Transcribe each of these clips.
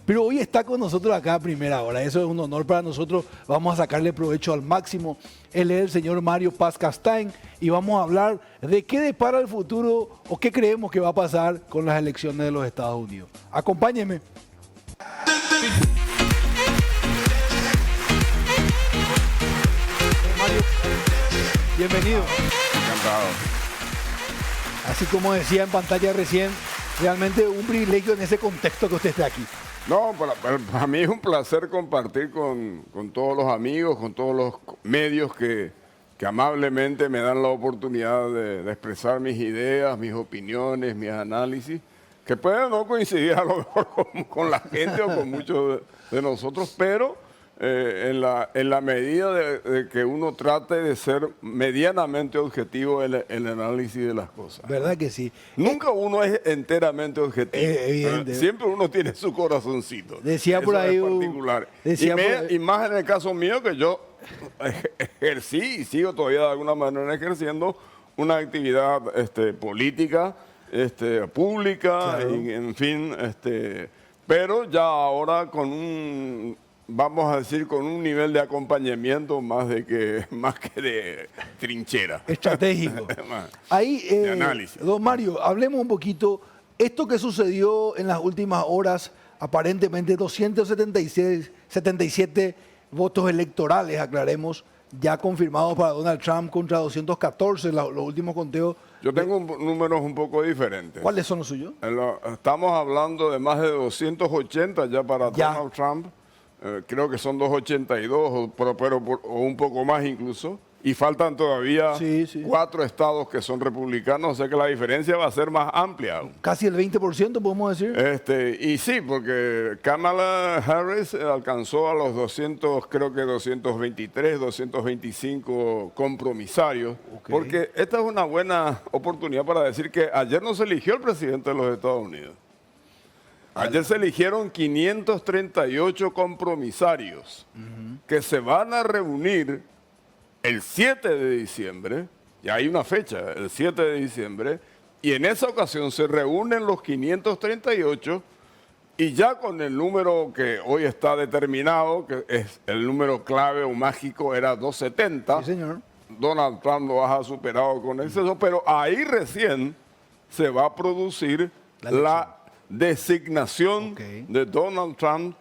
Pero hoy está con nosotros acá a primera hora. Eso es un honor para nosotros. Vamos a sacarle provecho al máximo. Él es el señor Mario Paz Castain y vamos a hablar de qué depara el futuro o qué creemos que va a pasar con las elecciones de los Estados Unidos. Acompáñeme. Mario, bienvenido. Encantado. Así como decía en pantalla recién, realmente un privilegio en ese contexto que usted esté aquí. No, para mí es un placer compartir con todos los amigos, con todos los medios que amablemente me dan la oportunidad de expresar mis ideas, mis opiniones, mis análisis, que pueden no coincidir a lo mejor con la gente o con muchos de nosotros, pero en la medida de que uno trate de ser medianamente objetivo en el análisis de las cosas. ¿Verdad que sí? Nunca uno es enteramente objetivo. Evidente. Siempre uno tiene su corazoncito. Decía por ahí en particular. Y más en el caso mío, que yo ejercí y sigo todavía de alguna manera ejerciendo una actividad política, pública, claro. en fin, pero ya ahora vamos a decir, con un nivel de acompañamiento más que de trinchera. Estratégico. Ahí, de análisis. don Mario, hablemos un poquito. Esto que sucedió en las últimas horas, aparentemente 277 votos electorales, aclaremos, ya confirmados para Donald Trump contra 214, los últimos conteos. Yo tengo números un poco diferentes. ¿Cuáles son los suyos? Estamos hablando de más de 280 ya para Ya. Donald Trump. Creo que son 282 o un poco más incluso. Y faltan todavía 4 estados que son republicanos, o sea que la diferencia va a ser más amplia aún. Casi el 20%, podemos decir. Y sí, porque Kamala Harris alcanzó a los 223, 225 compromisarios, porque esta es una buena oportunidad para decir que ayer no se eligió el presidente de los Estados Unidos. Ayer se eligieron 538 compromisarios que se van a reunir el 7 de diciembre, y hay una fecha, el 7 de diciembre, y en esa ocasión se reúnen los 538 y ya con el número que hoy está determinado, que es el número clave o mágico, era 270. Sí, señor. Donald Trump lo ha superado con exceso, pero ahí recién se va a producir la designación de Donald Trump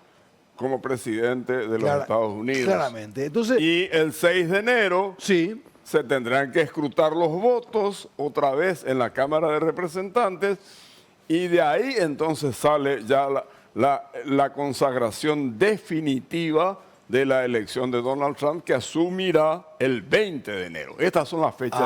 como presidente de los Estados Unidos. Claramente. Entonces, y el 6 de enero se tendrán que escrutar los votos otra vez en la Cámara de Representantes y de ahí entonces sale ya la consagración definitiva de la elección de Donald Trump, que asumirá el 20 de enero. Estas son las fechas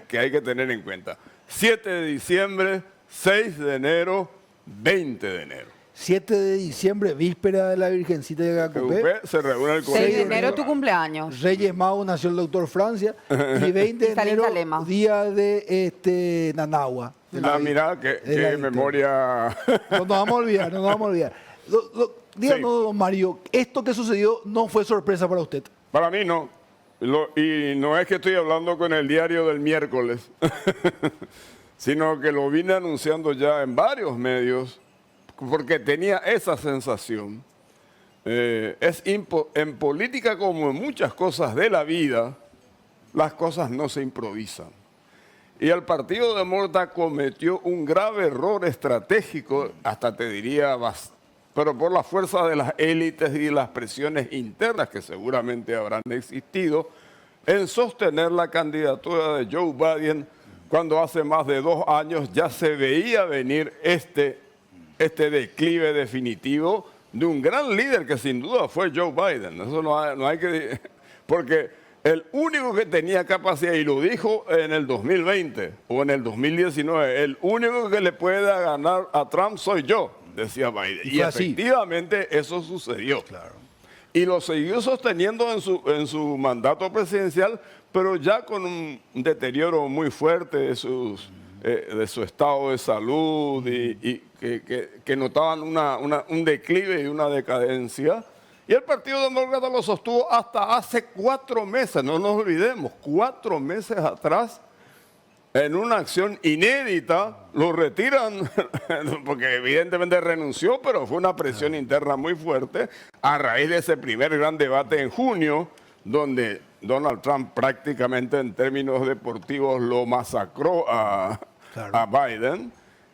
que hay que tener en cuenta. 7 de diciembre, 6 de enero, 20 de enero. 7 de diciembre, víspera de la Virgencita de Gacupé. Se reúne el 6 de enero tu cumpleaños. Reyes Magos nació el doctor Francia. Y 20 de enero, día de Nanagua. Mira, qué memoria. No nos vamos a olvidar, no nos vamos a olvidar. Díganos, don Mario, ¿esto que sucedió no fue sorpresa para usted? Para mí no. Y no es que estoy hablando con el diario del miércoles, sino que lo vine anunciando ya en varios medios, porque tenía esa sensación. En política, como en muchas cosas de la vida, las cosas no se improvisan. Y el Partido Demócrata cometió un grave error estratégico, hasta te diría, pero por la fuerza de las élites y las presiones internas que seguramente habrán existido, en sostener la candidatura de Joe Biden, cuando hace más de 2 años ya se veía venir este declive definitivo de un gran líder que sin duda fue Joe Biden. Eso no hay que... Porque el único que tenía capacidad, y lo dijo en el 2020 o en el 2019, el único que le puede ganar a Trump soy yo, decía Biden. Y efectivamente eso sucedió. Claro. Y lo siguió sosteniendo en su mandato presidencial, pero ya con un deterioro muy fuerte de su estado de salud y que notaban un declive y una decadencia. Y el Partido Demócrata lo sostuvo hasta hace 4 meses, no nos olvidemos, 4 meses atrás en una acción inédita, lo retiran, porque evidentemente renunció, pero fue una presión interna muy fuerte, a raíz de ese primer gran debate en junio, donde Donald Trump prácticamente en términos deportivos lo masacró a Biden,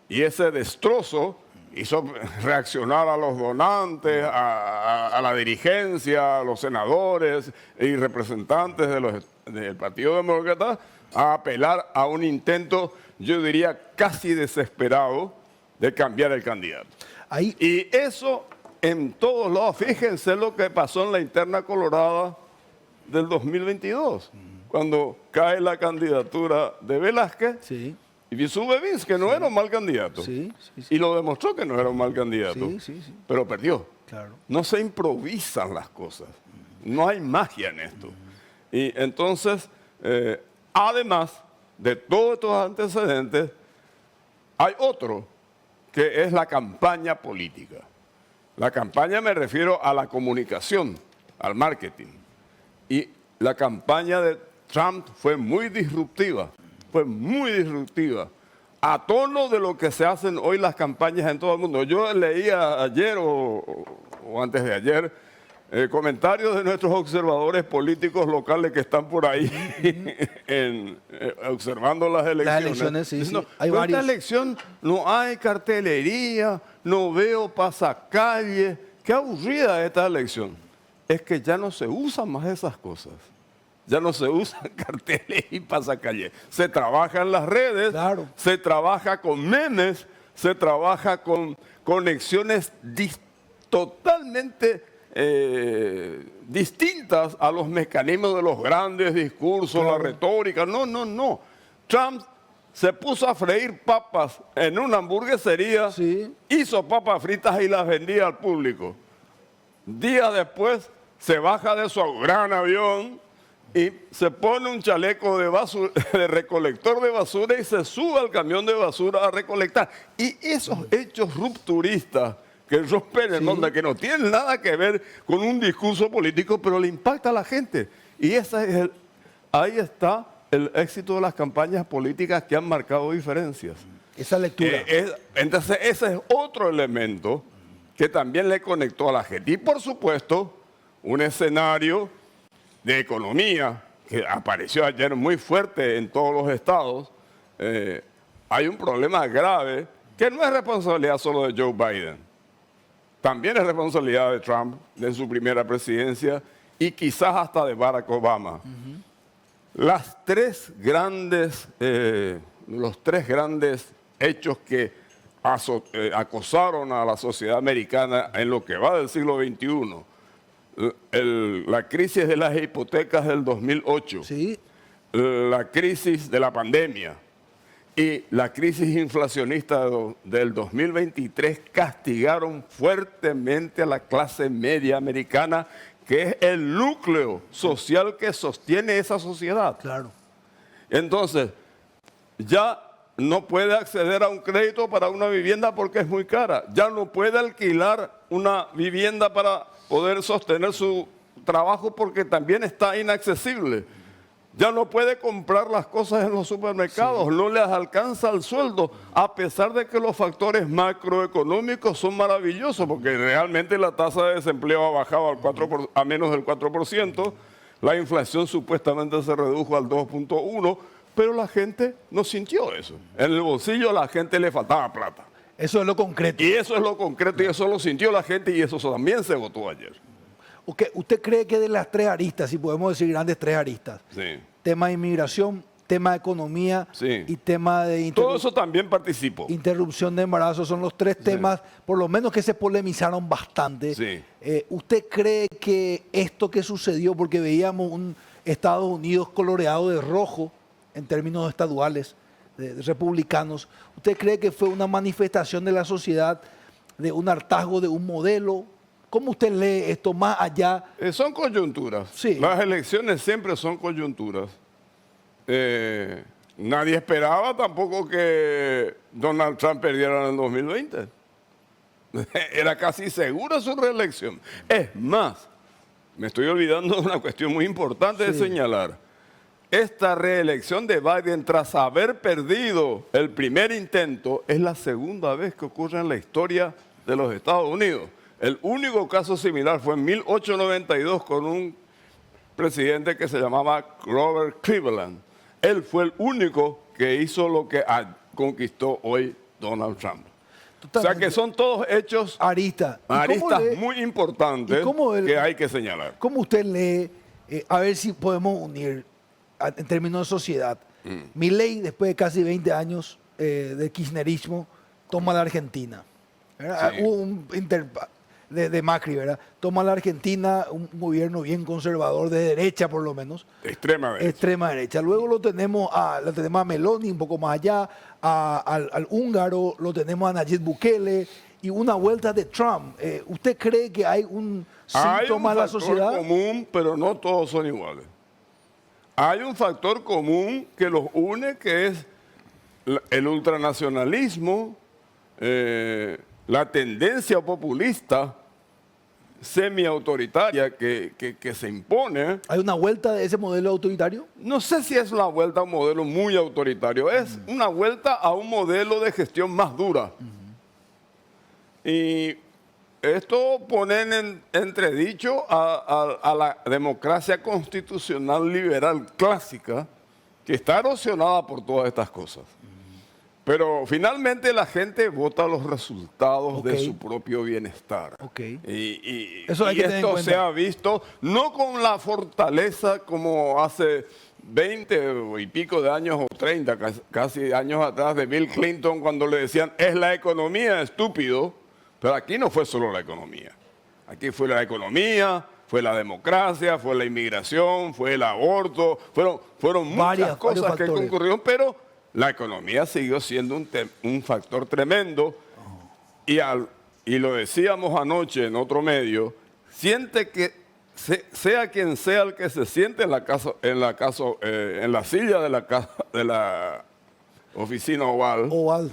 y ese destrozo hizo reaccionar a los donantes, a la dirigencia, a los senadores y representantes del Partido Demócrata a apelar a un intento, yo diría, casi desesperado de cambiar el candidato. Y eso en todos lados. Fíjense lo que pasó en la interna colorada del 2022, cuando cae la candidatura de Velázquez. Sí. Y Bisú Bevins, que no era un mal candidato. Y lo demostró que no era un mal candidato. Pero perdió. Claro. No se improvisan las cosas. No hay magia en esto. Y entonces, además de todos estos antecedentes, hay otro que es la campaña política. La campaña me refiero a la comunicación, al marketing. Y la campaña de Trump fue muy disruptiva. Fue muy disruptiva, a tono de lo que se hacen hoy las campañas en todo el mundo. Yo leía ayer o antes de ayer comentarios de nuestros observadores políticos locales que están por ahí observando las elecciones. Las elecciones, sí, diciendo, hay varios. Esta elección no hay cartelería, no veo pasacalle. Qué aburrida esta elección. Es que ya no se usan más esas cosas. Ya no se usan carteles y pasacalles. Se trabaja en las redes, claro. Se trabaja con memes, se trabaja con conexiones totalmente distintas a los mecanismos de los grandes discursos, claro. La retórica. No. Trump se puso a freír papas en una hamburguesería, hizo papas fritas y las vendía al público. Días después se baja de su gran avión y se pone un chaleco de basura, de recolector de basura y se sube al camión de basura a recolectar. Y esos hechos rupturistas que rompen el mundo, que no tienen nada que ver con un discurso político, pero le impacta a la gente. Y ahí está el éxito de las campañas políticas que han marcado diferencias. Esa lectura. Entonces ese es otro elemento que también le conectó a la gente. Y por supuesto, un escenario de economía que apareció ayer muy fuerte en todos los estados. Hay un problema grave que no es responsabilidad solo de Joe Biden. También es responsabilidad de Trump, de su primera presidencia y quizás hasta de Barack Obama. Los tres grandes hechos que acosaron a la sociedad americana en lo que va del siglo XXI. La crisis de las hipotecas del 2008, la crisis de la pandemia y la crisis inflacionista del 2023 castigaron fuertemente a la clase media americana, que es el núcleo social que sostiene esa sociedad. Claro. Entonces, ya no puede acceder a un crédito para una vivienda porque es muy cara. Ya no puede alquilar una vivienda para poder sostener su trabajo porque también está inaccesible. Ya no puede comprar las cosas en los supermercados, no les alcanza el sueldo, a pesar de que los factores macroeconómicos son maravillosos, porque realmente la tasa de desempleo ha bajado a menos del 4%, la inflación supuestamente se redujo al 2.1%, pero la gente no sintió eso. En el bolsillo a la gente le faltaba plata. Eso es lo concreto. Y eso es lo concreto y eso lo sintió la gente y eso también se votó ayer. ¿Usted cree que de las tres aristas, si podemos decir grandes tres aristas, tema de inmigración, tema de economía y tema de todo eso también participó? Interrupción de embarazo son los tres temas, por lo menos que se polemizaron bastante. ¿Usted cree que esto que sucedió, porque veíamos un Estados Unidos coloreado de rojo en términos estaduales, de republicanos, ¿usted cree que fue una manifestación de la sociedad, de un hartazgo de un modelo? ¿Cómo usted lee esto más allá? Son coyunturas. Las elecciones siempre son coyunturas. Nadie esperaba tampoco que Donald Trump perdiera en el 2020. Era casi segura su reelección. Es más, me estoy olvidando de una cuestión muy importante de señalar. esta reelección de Biden tras haber perdido el primer intento es la segunda vez que ocurre en la historia de los Estados Unidos. El único caso similar fue en 1892 con un presidente que se llamaba Grover Cleveland. Él fue el único que hizo lo que conquistó hoy Donald Trump. Totalmente. O sea que son todos hechos Aristas muy importantes que hay que señalar. ¿Cómo usted lee, a ver si podemos unir en términos de sociedad? Milei, después de casi 20 años de kirchnerismo, toma la Argentina. Sí. Hubo un de Macri, ¿verdad? Toma la Argentina, un gobierno bien conservador, de derecha por lo menos. Extrema derecha. Extrema derecha. Luego lo tenemos a Meloni, un poco más allá, al húngaro, lo tenemos a Nayib Bukele y una vuelta de Trump. ¿Usted cree que hay un síntoma de la sociedad? Hay un factor común, pero no todos son iguales. Hay un factor común que los une, que es el ultranacionalismo, la tendencia populista semi-autoritaria que se impone. ¿Hay una vuelta de ese modelo autoritario? No sé si es una vuelta a un modelo muy autoritario, es una vuelta a un modelo de gestión más dura. Y esto pone en entredicho a la democracia constitucional liberal clásica, que está erosionada por todas estas cosas. Pero finalmente la gente vota los resultados de su propio bienestar. Y Eso hay que tener en esto cuenta. se ha visto no con la fortaleza como hace 20 y pico de años o 30, casi años atrás, de Bill Clinton, cuando le decían, es la economía, estúpido. Pero aquí no fue solo la economía. Aquí fue la economía, fue la democracia, fue la inmigración, fue el aborto, fueron muchas cosas que concurrieron, pero la economía siguió siendo un factor tremendo. Y lo decíamos anoche en otro medio, siente que sea quien sea el que se siente en la silla de la oficina oval,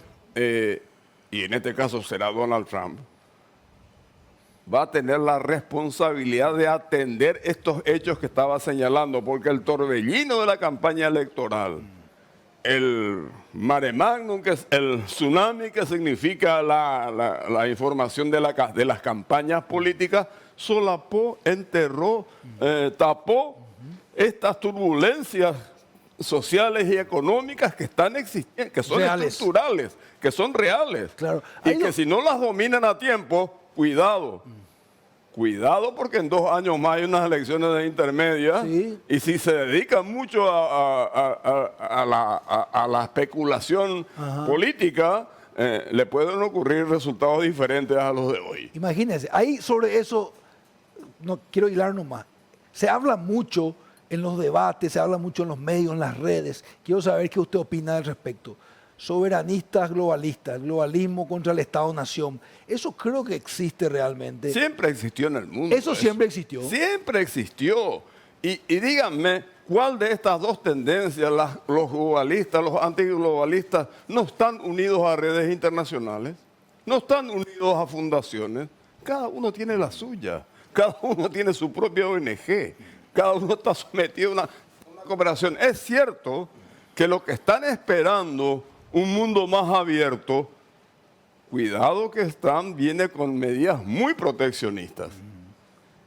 y en este caso será Donald Trump, va a tener la responsabilidad de atender estos hechos que estaba señalando, porque el torbellino de la campaña electoral, el mare magnum, que es el tsunami que significa la información de las campañas políticas, solapó, enterró, tapó estas turbulencias sociales y económicas que están existiendo, que son estructurales, que son reales. Claro. Y que si no las dominan a tiempo, cuidado. Cuidado, porque en 2 años más hay unas elecciones de intermedia. Sí. Y si se dedican mucho a la especulación política, le pueden ocurrir resultados diferentes a los de hoy. Imagínense, ahí sobre eso, no quiero hilar nomás. Se habla mucho en los debates, se habla mucho en los medios, en las redes. Quiero saber qué usted opina al respecto. Soberanistas, globalistas, globalismo contra el Estado-Nación. Eso creo que existe realmente. Siempre existió en el mundo. Eso siempre existió. Siempre existió. Y díganme, ¿cuál de estas dos tendencias, los globalistas, los antiglobalistas, no están unidos a redes internacionales? ¿No están unidos a fundaciones? Cada uno tiene la suya. Cada uno tiene su propia ONG. Cada uno está sometido a una cooperación. Es cierto que lo que están esperando un mundo más abierto, cuidado que viene con medidas muy proteccionistas.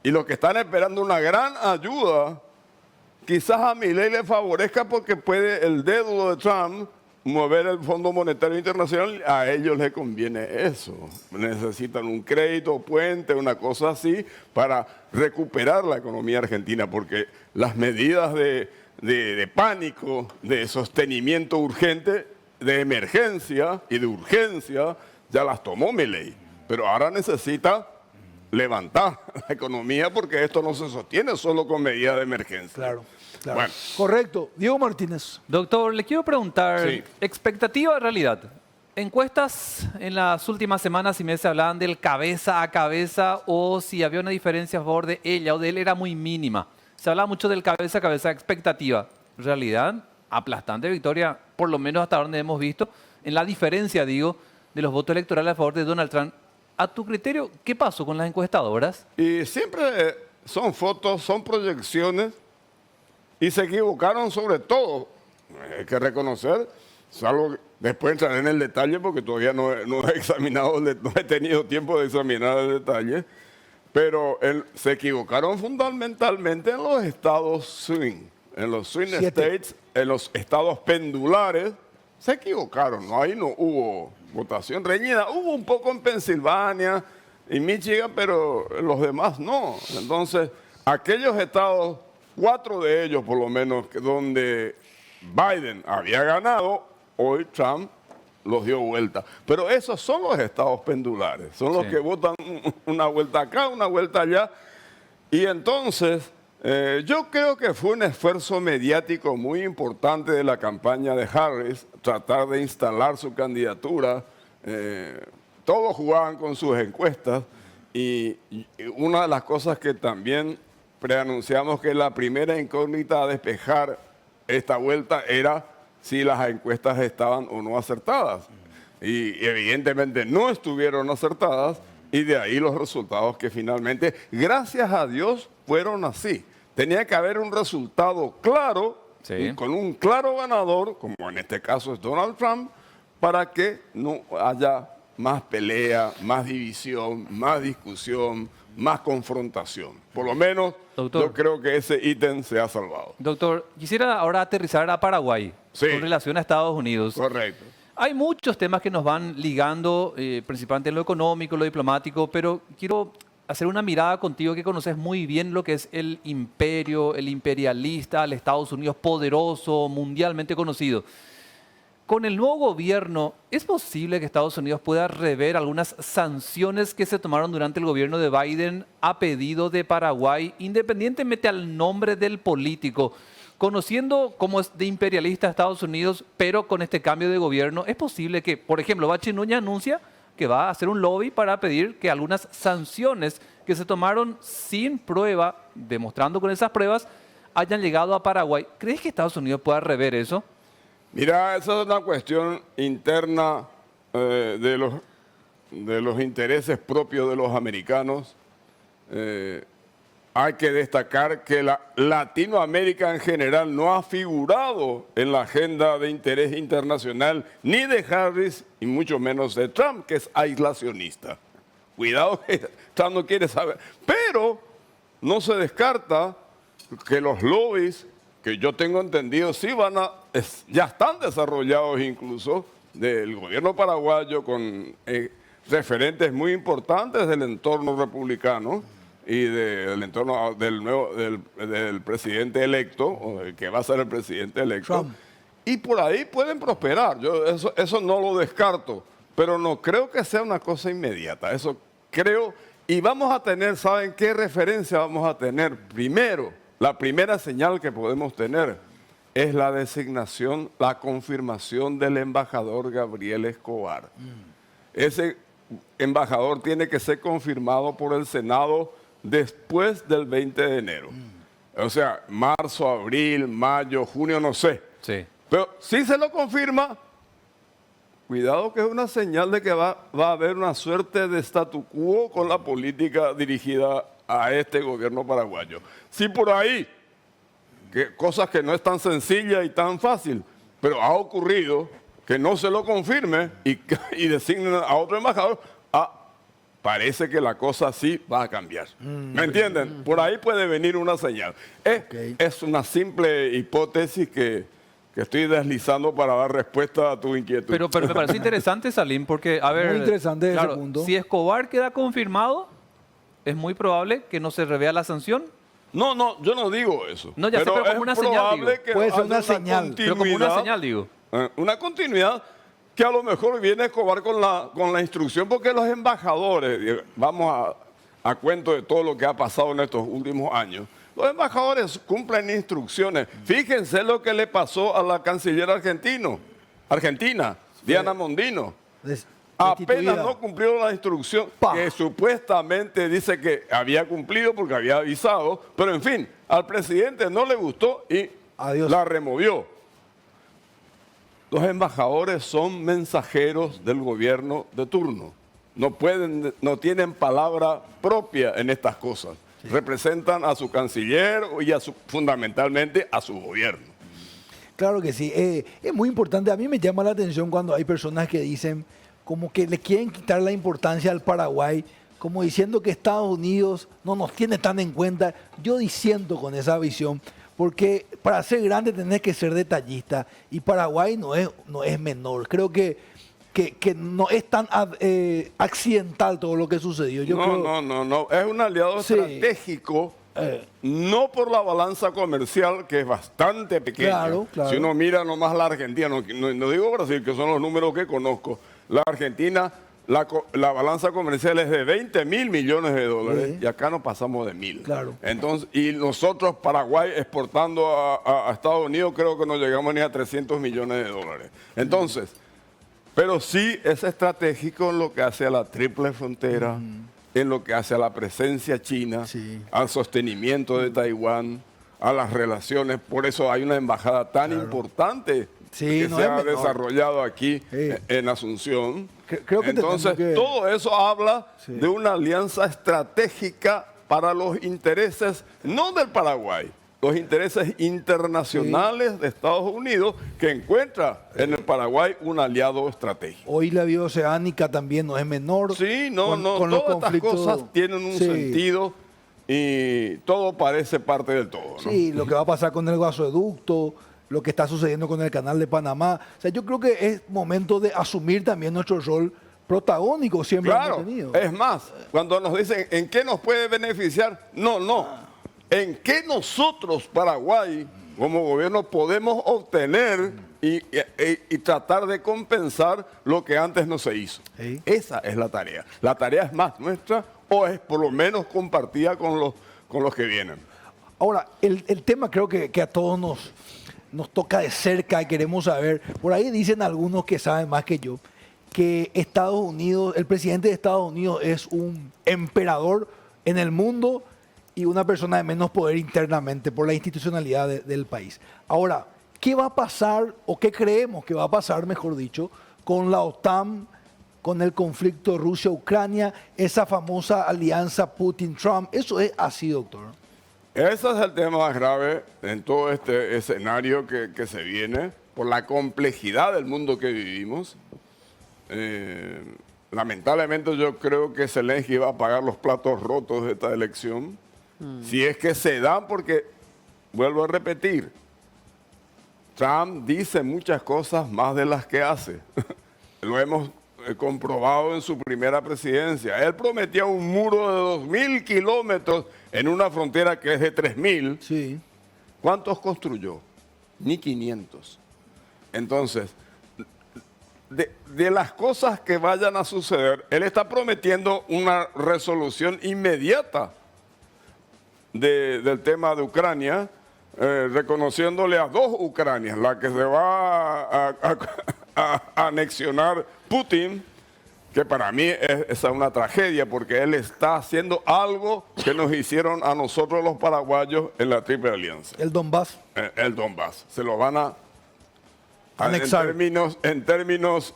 Y lo que están esperando una gran ayuda, quizás a Milei le favorezca porque puede el dedo de Trump mover el Fondo Monetario Internacional, a ellos les conviene eso. Necesitan un crédito, puente, una cosa así, para recuperar la economía argentina, porque las medidas de pánico, de sostenimiento urgente, de emergencia y de urgencia, ya las tomó Milei. Pero ahora necesita levantar la economía, porque esto no se sostiene solo con medidas de emergencia. Claro. Bueno. Correcto. Diego Martínez. Doctor, le quiero preguntar, Sí. expectativa de realidad. Encuestas en las últimas semanas y meses hablaban del cabeza a cabeza, o si había una diferencia a favor de ella o de él, era muy mínima. Se habla mucho del cabeza a cabeza, expectativa. Realidad, aplastante victoria, por lo menos hasta donde hemos visto, en la diferencia, digo, de los votos electorales a favor de Donald Trump. A tu criterio, ¿qué pasó con las encuestadoras? Y siempre son fotos, son proyecciones, Y se equivocaron sobre todo. Hay que reconocer, salvo después entraré en el detalle porque todavía no he examinado, no he tenido tiempo de examinar el detalle, pero se equivocaron fundamentalmente en los estados swing, en los swing 7. states, en los estados pendulares, se equivocaron, ¿no? Ahí no hubo votación reñida, hubo un poco en Pensilvania y Michigan, pero los demás no. Entonces, aquellos estados, 4 de ellos por lo menos, donde Biden había ganado, hoy Trump los dio vuelta. Pero esos son los estados pendulares, son los que votan una vuelta acá, una vuelta allá. Y entonces, yo creo que fue un esfuerzo mediático muy importante de la campaña de Harris, tratar de instalar su candidatura. Todos jugaban con sus encuestas y una de las cosas que también preanunciamos que la primera incógnita a despejar esta vuelta era si las encuestas estaban o no acertadas. Y evidentemente no estuvieron acertadas y de ahí los resultados que finalmente, gracias a Dios, fueron así. Tenía que haber un resultado claro, Sí. con un claro ganador, como en este caso es Donald Trump, para que no haya más pelea, más división, más discusión, más confrontación. Por lo menos Doctor. yo creo que ese ítem se ha salvado. Doctor, quisiera ahora aterrizar a Paraguay Sí. con relación a Estados Unidos. Correcto. Hay muchos temas que nos van ligando, principalmente en lo económico, lo diplomático, pero quiero hacer una mirada contigo que conoces muy bien lo que es el imperio, el imperialista, el Estados Unidos poderoso, mundialmente conocido. Con el nuevo gobierno, ¿es posible que Estados Unidos pueda rever algunas sanciones que se tomaron durante el gobierno de Biden a pedido de Paraguay, independientemente al nombre del político? Conociendo cómo es de imperialista Estados Unidos, pero con este cambio de gobierno, ¿es posible que, por ejemplo, Bachi Núñez anuncia que va a hacer un lobby para pedir que algunas sanciones que se tomaron sin prueba, demostrando con esas pruebas, hayan llegado a Paraguay? ¿Crees que Estados Unidos pueda rever eso? Mira, esa es una cuestión interna de los intereses propios de los americanos. Hay que destacar que Latinoamérica en general no ha figurado en la agenda de interés internacional ni de Harris y mucho menos de Trump, que es aislacionista. Cuidado que Trump no quiere saber. Pero no se descarta que los lobbies, que yo tengo entendido, sí ya están desarrollados incluso del gobierno paraguayo con referentes muy importantes del entorno republicano y del entorno del presidente electo, o del que va a ser el presidente electo. Trump. Y por ahí pueden prosperar. Yo eso no lo descarto, pero no creo que sea una cosa inmediata. Eso creo. Y vamos a tener, ¿saben qué referencia vamos a tener? Primero, la primera señal que podemos tener es la designación, la confirmación del embajador Gabriel Escobar. Ese embajador tiene que ser confirmado por el Senado después del 20 de enero. O sea, marzo, abril, mayo, junio, no sé. Sí. Pero si se lo confirma, cuidado que es una señal de que va a haber una suerte de statu quo con la política dirigida a este gobierno paraguayo. Si por ahí, cosas que no es tan sencilla y tan fácil, pero ha ocurrido que no se lo confirme y designen a otro embajador, parece que la cosa sí va a cambiar. ¿Me entienden? Por ahí puede venir una señal. Es una simple hipótesis que estoy deslizando para dar respuesta a tu inquietud. Pero me parece interesante, Salim, porque, a ver, Muy interesante ese claro, punto. si Escobar queda confirmado, es muy probable que no se revea la sanción. No, yo no digo eso. No, ya sé, pero como es una señal, probable digo. que Puede ser haya una señal, Pero como una continuidad, señal, digo. Una continuidad que a lo mejor viene Escobar con la instrucción, porque los embajadores, vamos a cuento de todo lo que ha pasado en estos últimos años, los embajadores cumplen instrucciones. Fíjense lo que le pasó a la canciller argentina, Diana Mondino. Apenas no cumplió la instrucción que supuestamente dice que había cumplido porque había avisado, pero en fin, al presidente no le gustó y la removió. Los embajadores son mensajeros del gobierno de turno. No tienen palabra propia en estas cosas. representan a su canciller y fundamentalmente a su gobierno. Claro que sí. Es muy importante. A mí me llama la atención cuando hay personas que dicen como que le quieren quitar la importancia al Paraguay, como diciendo que Estados Unidos no nos tiene tan en cuenta. Yo disiento con esa visión, porque para ser grande tenés que ser detallista y Paraguay no es menor. Creo que no es tan accidental todo lo que sucedió. No. Es un aliado estratégico. No por la balanza comercial, que es bastante pequeña. Claro. Si uno mira nomás la Argentina, no digo Brasil, que son los números que conozco. La Argentina, la balanza comercial es de 20 mil millones de dólares y acá no pasamos de 1.000. Claro. Entonces, y nosotros, Paraguay, exportando a Estados Unidos, creo que no llegamos ni a 300 millones de dólares. Entonces, pero sí es estratégico en lo que hace a la triple frontera, en lo que hace a la presencia china, al sostenimiento de Taiwán, a las relaciones. Por eso hay una embajada tan importante que se ha desarrollado aquí en Asunción. Creo que entonces, todo eso habla de una alianza estratégica para los intereses, no del Paraguay, los intereses internacionales de Estados Unidos, que encuentra en el Paraguay un aliado estratégico. Hoy la bioceánica también no es menor. Sí, todas estas cosas tienen un sentido y todo parece parte del todo, ¿no? Sí, lo que va a pasar con el gasoducto, lo que está sucediendo con el canal de Panamá. O sea, yo creo que es momento de asumir también nuestro rol protagónico siempre hemos tenido. Es más, cuando nos dicen en qué nos puede beneficiar, en qué nosotros, Paraguay, como gobierno, podemos obtener y tratar de compensar lo que antes no se hizo. Esa es la tarea. La tarea es más nuestra o es por lo menos compartida con los que vienen. Ahora, el tema creo que a todos nos toca de cerca y queremos saber. Por ahí dicen algunos que saben más que yo, que Estados Unidos, el presidente de Estados Unidos es un emperador en el mundo y una persona de menos poder internamente por la institucionalidad del país. Ahora, ¿qué va a pasar o qué creemos que va a pasar, mejor dicho, con la OTAN, con el conflicto Rusia-Ucrania, esa famosa alianza Putin-Trump? Eso es así, doctor. Ese es el tema más grave en todo este escenario que se viene, por la complejidad del mundo que vivimos. Lamentablemente yo creo que Zelensky va a pagar los platos rotos de esta elección. Si es que se dan, porque, vuelvo a repetir, Trump dice muchas cosas más de las que hace. Lo hemos comprobado en su primera presidencia. Él prometía un muro de 2.000 kilómetros en una frontera que es de 3.000. Sí. ¿Cuántos construyó? Ni 500. Entonces, de las cosas que vayan a suceder, él está prometiendo una resolución inmediata del tema de Ucrania, reconociéndole a dos Ucranias, la que se va a anexionar Putin, que para mí es una tragedia, porque él está haciendo algo que nos hicieron a nosotros los paraguayos en la Triple Alianza. El Donbass. El Donbass. Se lo van a anexar. En términos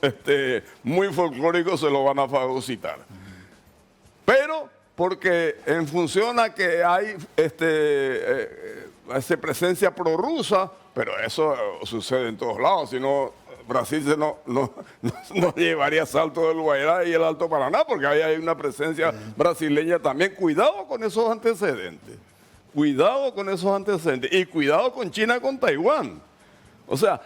muy folclóricos se lo van a fagocitar. Pero porque en función a que hay esa presencia prorrusa, pero eso sucede en todos lados, si no Brasil no llevaría Salto del Guairá y el Alto Paraná, porque ahí hay una presencia brasileña también. Cuidado con esos antecedentes, y cuidado con China, con Taiwán. O sea,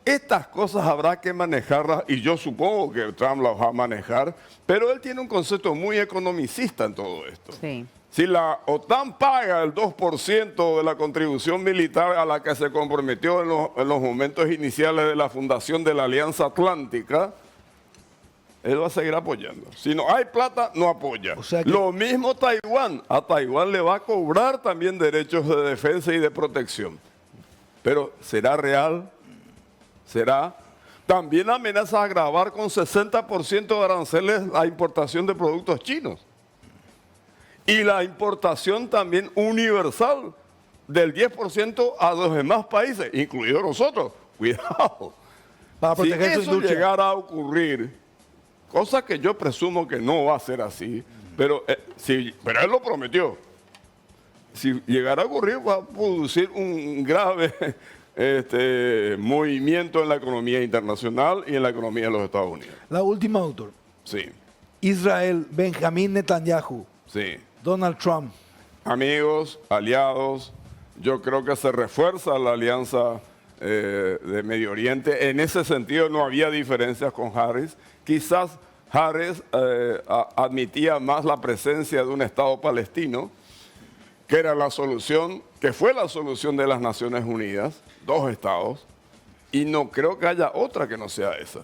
estas cosas habrá que manejarlas, y yo supongo que Trump las va a manejar, pero él tiene un concepto muy economicista en todo esto. Sí. Si la OTAN paga el 2% de la contribución militar a la que se comprometió en los momentos iniciales de la fundación de la Alianza Atlántica, él va a seguir apoyando. Si no hay plata, no apoya. O sea que... Lo mismo Taiwán. A Taiwán le va a cobrar también derechos de defensa y de protección. Pero ¿será real? ¿Será? También amenaza a agravar con 60% de aranceles la importación de productos chinos. Y la importación también universal del 10% a los demás países, incluidos nosotros. Cuidado. Para proteger si su eso industria. llegara a ocurrir, cosa que yo presumo que no va a ser así, pero él lo prometió. si llegara a ocurrir, va a producir un grave movimiento en la economía internacional y en la economía de los Estados Unidos. La última, doctor. Sí, Israel, Benjamín Netanyahu, sí. Donald Trump. Amigos, aliados, yo creo que se refuerza la alianza de Medio Oriente. En ese sentido no había diferencias con Harris. Quizás Harris admitía más la presencia de un Estado palestino, que era la solución, que fue la solución de las Naciones Unidas, 2 estados, y no creo que haya otra que no sea esa.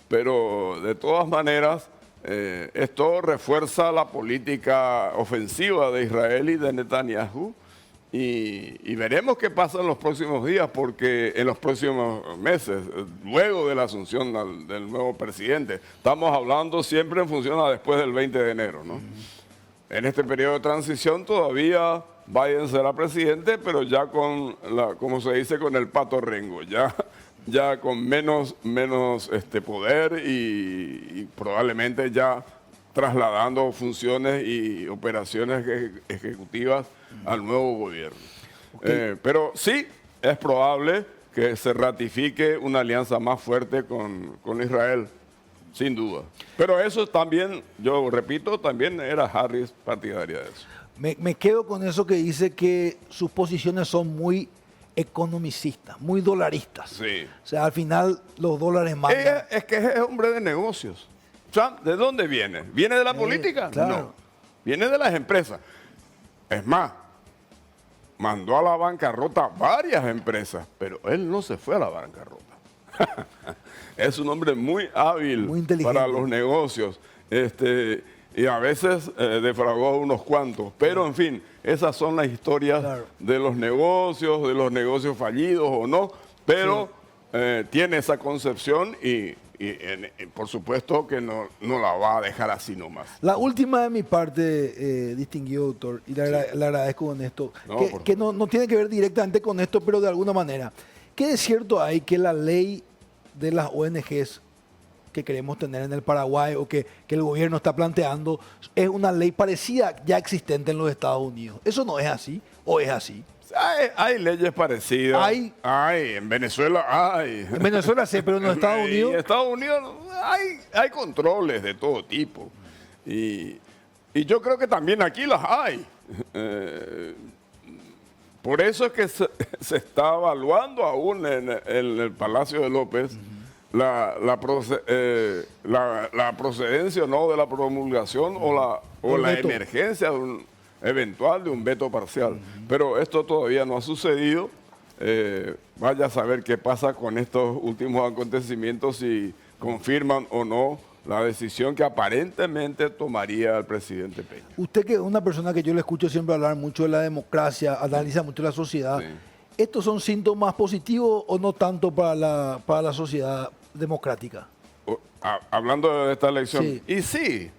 Pero de todas maneras, esto refuerza la política ofensiva de Israel y de Netanyahu, y veremos qué pasa en los próximos días, porque en los próximos meses, luego de la asunción del nuevo presidente, estamos hablando siempre en función a después del 20 de enero, ¿no? En este periodo de transición todavía Biden será presidente, pero ya con, como se dice, con el pato rengo, ya con menos poder y probablemente ya trasladando funciones y operaciones ejecutivas al nuevo gobierno. Okay. Pero sí, es probable que se ratifique una alianza más fuerte con Israel, sin duda. Pero eso también, yo repito, también era Harris partidaria de eso. Me quedo con eso que dice que sus posiciones son muy economicistas, muy dolaristas. Sí. O sea, al final los dólares mandan. Es que es hombre de negocios. Trump, ¿de dónde viene? ¿Viene de la política? Claro. No. Viene de las empresas. Es más, mandó a la bancarrota varias empresas, pero él no se fue a la bancarrota. Es un hombre muy hábil, muy inteligente para los negocios. Y a veces defraudó a unos cuantos. Pero, en fin, esas son las historias de los negocios fallidos o no. Pero tiene esa concepción y por supuesto que no la va a dejar así nomás. La última de mi parte, distinguido doctor, y le agradezco con esto, que no tiene que ver directamente con esto, pero de alguna manera. ¿Qué de cierto hay que la ley de las ONGs que queremos tener en el Paraguay o que el gobierno está planteando es una ley parecida ya existente en los Estados Unidos? ¿Eso no es así o es así? Hay leyes parecidas. Hay, en Venezuela hay. En Venezuela sí, pero en los Estados Unidos. En Estados Unidos hay controles de todo tipo. Y yo creo que también aquí las hay. Por eso es que se está evaluando aún en el Palacio de López la procedencia o no de la promulgación o la emergencia eventual de un veto parcial. Pero esto todavía no ha sucedido. Vaya a saber qué pasa con estos últimos acontecimientos, si confirman o no la decisión que aparentemente tomaría el presidente Peña. Usted, que es una persona que yo le escucho siempre hablar mucho de la democracia, analiza mucho la sociedad, sí. ¿Estos son síntomas positivos o no tanto para la sociedad democrática? Hablando de esta elección, sí. Y sí,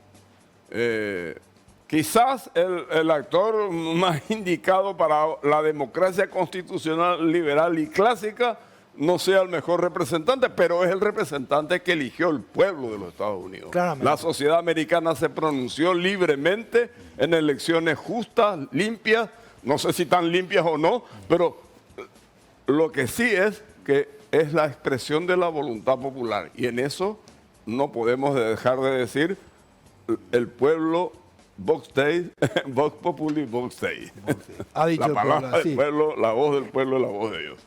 quizás el actor más indicado para la democracia constitucional, liberal y clásica no sea el mejor representante, pero es el representante que eligió el pueblo de los Estados Unidos. Claramente. La sociedad americana se pronunció libremente en elecciones justas, limpias, no sé si tan limpias o no, pero lo que sí es que es la expresión de la voluntad popular, y en eso no podemos dejar de decir el pueblo Vox Dei, Vox Populi, Vox Dei. Ha dicho la palabra del pueblo, la voz del pueblo, la voz de Dios.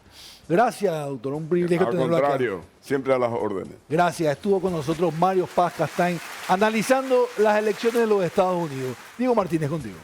Gracias, doctor. Un privilegio tenerlo acá. Al contrario, siempre a las órdenes. Gracias. Estuvo con nosotros Mario Paz Castaing analizando las elecciones de los Estados Unidos. Diego Martínez, contigo.